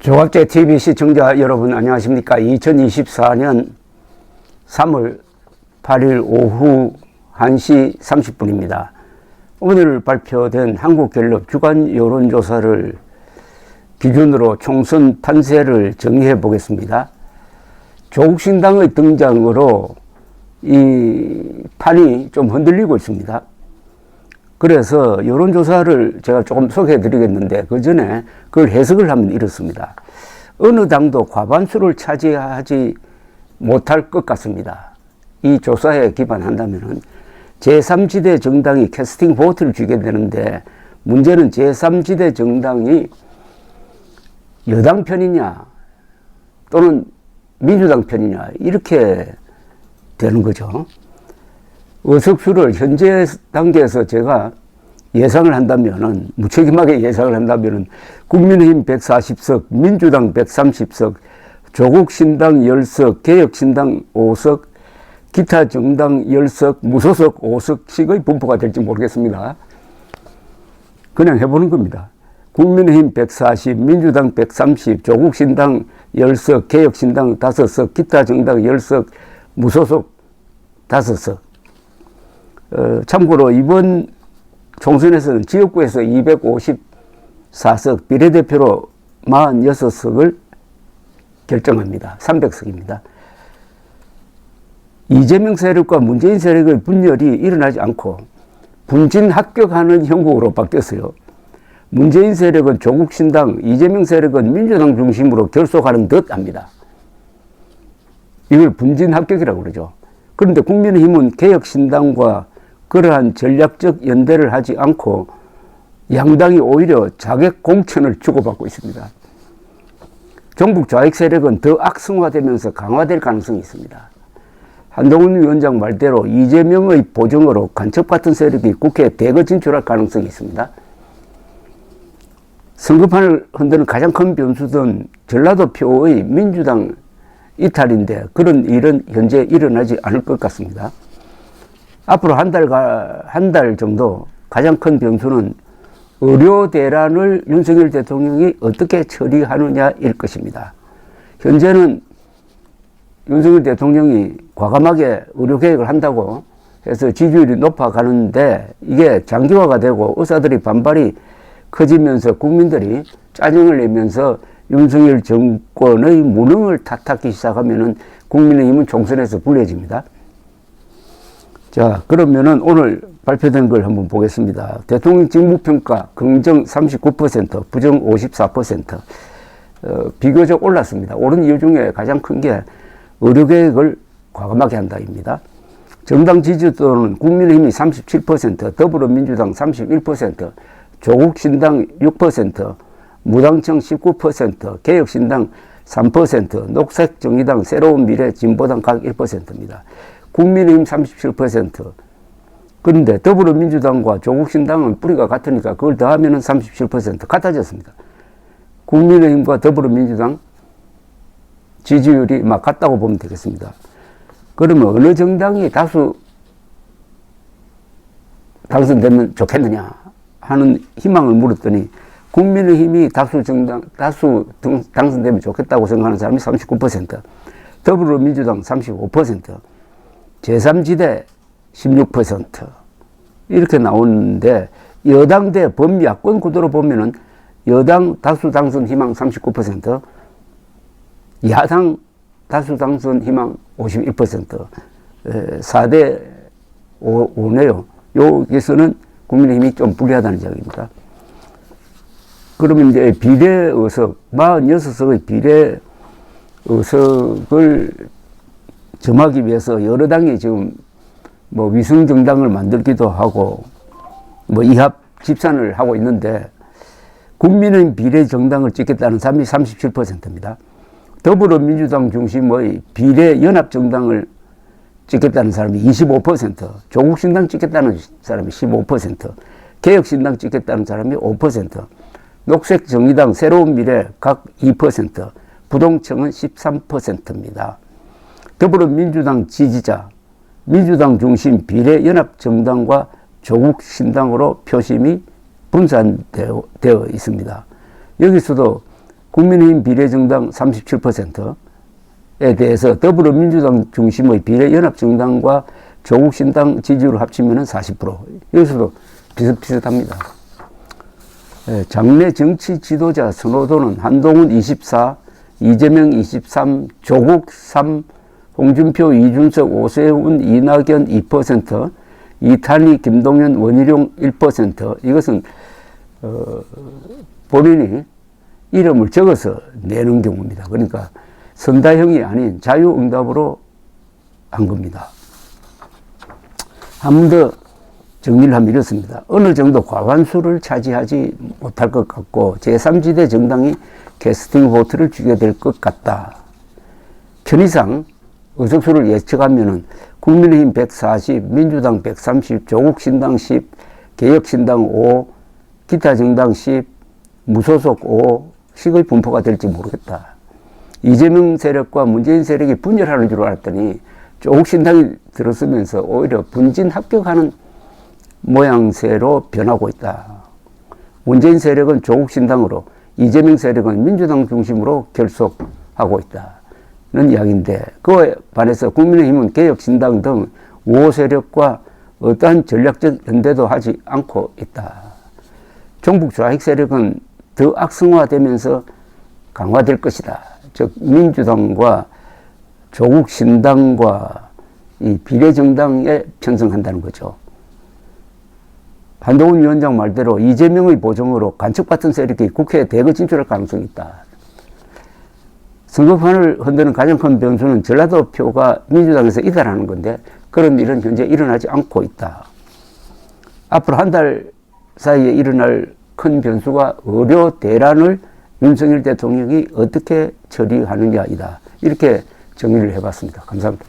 조갑제 TV 시청자 여러분 안녕하십니까. 2024년 3월 8일 오후 1시 30분입니다. 오늘 발표된 한국갤럽 주간 여론조사를 기준으로 총선 판세를 정리해 보겠습니다. 조국신당의 등장으로 이 판이 좀 흔들리고 있습니다. 그래서 여론조사를 제가 조금 소개해 드리겠는데 그 전에 그걸 해석을 하면 이렇습니다. 어느 당도 과반수를 차지하지 못할 것 같습니다. 이 조사에 기반한다면 제3지대 정당이 캐스팅 보트를 쥐게 되는데 문제는 제3지대 정당이 여당 편이냐 또는 민주당 편이냐 이렇게 되는 거죠. 의석수를 현재 단계에서 제가 예상을 한다면은, 무책임하게 예상을 한다면은, 국민의힘 140석, 민주당 130석, 조국신당 10석, 개혁신당 5석, 기타 정당 10석, 무소속 5석씩의 분포가 될지 모르겠습니다. 그냥 해보는 겁니다. 국민의힘 140, 민주당 130, 조국신당 10석, 개혁신당 5석, 기타 정당 10석, 무소속 5석. 참고로 이번 총선에서는 지역구에서 254석, 비례대표로 46석을 결정합니다. 300석입니다. 이재명 세력과 문재인 세력의 분열이 일어나지 않고 분진 합격하는 형국으로 바뀌었어요. 문재인 세력은 조국신당, 이재명 세력은 민주당 중심으로 결속하는 듯 합니다. 이걸 분진 합격이라고 그러죠. 그런데 국민의힘은 개혁신당과 그러한 전략적 연대를 하지 않고 양당이 오히려 자객 공천을 주고받고 있습니다. 종북 좌익 세력은 더 악성화되면서 강화될 가능성이 있습니다. 한동훈 위원장 말대로 이재명의 보증으로 간첩 같은 세력이 국회에 대거 진출할 가능성이 있습니다. 선거판을 흔드는 가장 큰 변수는 전라도 표의 민주당 이탈인데 그런 일은 현재 일어나지 않을 것 같습니다. 앞으로 한 달 정도 가장 큰 변수는 의료 대란을 윤석열 대통령이 어떻게 처리하느냐일 것입니다. 현재는 윤석열 대통령이 과감하게 의료 개혁을 한다고 해서 지지율이 높아가는데 이게 장기화가 되고 의사들이 반발이 커지면서 국민들이 짜증을 내면서 윤석열 정권의 무능을 탓하기 시작하면은 국민의힘은 총선에서 불리해집니다. 자, 그러면은 오늘 발표된 걸 한번 보겠습니다. 대통령 직무평가 긍정 39%, 부정 54%. 비교적 올랐습니다. 오른 이유 중에 가장 큰 게 의료개혁을 과감하게 한다입니다. 정당 지지도는 국민의힘이 37%, 더불어민주당 31%, 조국신당 6%, 무당청 19%, 개혁신당 3%, 녹색정의당, 새로운미래, 진보당 각 1%입니다. 국민의힘 37%. 그런데 더불어민주당과 조국신당은 뿌리가 같으니까 그걸 더하면 37% 같아졌습니다. 국민의힘과 더불어민주당 지지율이 막 같다고 보면 되겠습니다. 그러면 어느 정당이 다수 당선되면 좋겠느냐 하는 희망을 물었더니 국민의힘이 다수 당선되면 좋겠다고 생각하는 사람이 39%, 더불어민주당 35%, 제3지대 16% 이렇게 나오는데 여당 대 범야권 구도로 보면은 여당 다수 당선 희망 39%, 야당 다수 당선 희망 51%, 4대 5네요. 여기서는 국민의힘이 좀 불리하다는 이야기입니다. 그러면 이제 비례의석, 46석의 비례의석을 점하기 위해서 여러 당이 지금 뭐 위성정당을 만들기도 하고 뭐 이합 집산을 하고 있는데 국민의힘 비례정당을 찍겠다는 사람이 37%입니다. 더불어민주당 중심의 비례연합정당을 찍겠다는 사람이 25%, 조국신당 찍겠다는 사람이 15%, 개혁신당 찍겠다는 사람이 5%, 녹색정의당, 새로운미래 각 2%, 부동층은 13%입니다. 더불어민주당 지지자, 민주당 중심 비례연합정당과 조국신당으로 표심이 분산되어 있습니다. 여기서도 국민의힘 비례정당 37%에 대해서 더불어민주당 중심의 비례연합정당과 조국신당 지지율을 합치면 40%. 여기서도 비슷비슷합니다. 장내 정치 지도자 선호도는 한동훈 24, 이재명 23, 조국 3, 홍준표, 이준석, 오세훈, 이낙연 2%, 이탄희, 김동연, 원희룡 1%. 이것은 본인이 이름을 적어서 내는 경우입니다. 그러니까 선다형이 아닌 자유응답으로 한 겁니다. 한 번 더 정리를 하면 이렇습니다. 어느 정도 과반수를 차지하지 못할 것 같고 제3지대 정당이 캐스팅 보트를 주게 될 것 같다. 편의상 의석수를 예측하면은 국민의힘 140, 민주당 130, 조국신당 10, 개혁신당 5, 기타 정당 10, 무소속 5식의 분포가 될지 모르겠다. 이재명 세력과 문재인 세력이 분열하는 줄 알았더니 조국신당이 들어서면서 오히려 분진 합격하는 모양새로 변하고 있다. 문재인 세력은 조국신당으로, 이재명 세력은 민주당 중심으로 결속하고 있다는 이야기인데, 그에 반해서 국민의힘은 개혁신당 등 우호 세력과 어떠한 전략적 연대도 하지 않고 있다. 종북 좌익 세력은 더 악성화되면서 강화될 것이다. 즉 민주당과 조국신당과 이 비례정당에 편성한다는 거죠. 한동훈 위원장 말대로 이재명의 보정으로 간첩같은 세력이 국회에 대거 진출할 가능성이 있다. 선거판을 흔드는 가장 큰 변수는 전라도 표가 민주당에서 이탈하는 건데 그런 일은 현재 일어나지 않고 있다. 앞으로 한 달 사이에 일어날 큰 변수가 의료 대란을 윤석열 대통령이 어떻게 처리하느냐이다. 이렇게 정리를 해봤습니다. 감사합니다.